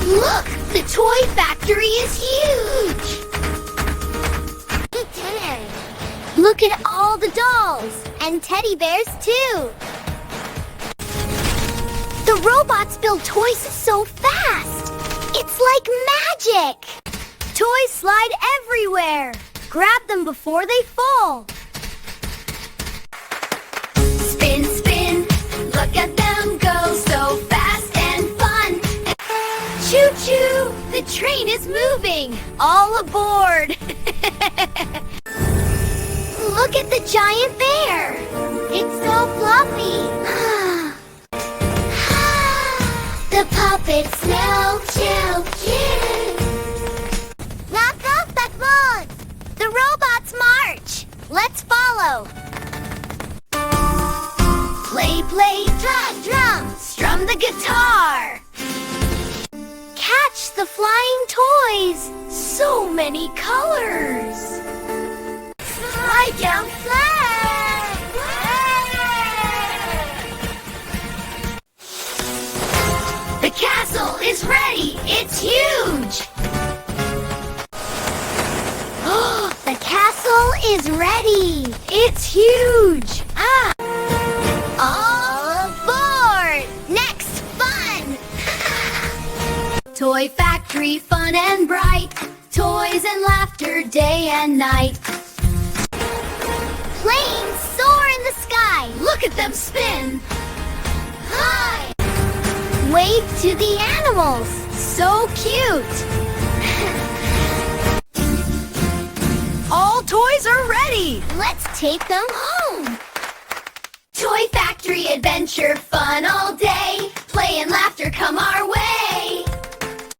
Look, the toy factory is huge! Look at all the dolls, and teddy bears too! The robots build toys so fast! It's like magic! Toys slide everywhere! Grab them before they fall! Spin, spin, look at them go so fast and fun! Choo-choo! The train is moving! All aboard! Look at the giant bear! It's so fluffy! The puppets now so cute! Knock off that boat! The robots march! Let's follow! Play, play, drum, drum! Strum the guitar! Catch the flying toys! So many colors! Slide down flag! The castle is ready! It's huge! Oh, the castle is ready! It's huge! All aboard! Next fun! Toy factory fun and bright. Toys and laughter day and night. Planes soar in the sky. Look at them spin. High. Wave to the animals. So cute. All toys are ready. Let's take them home. Toy factory adventure fun all day. Play and laughter come our way.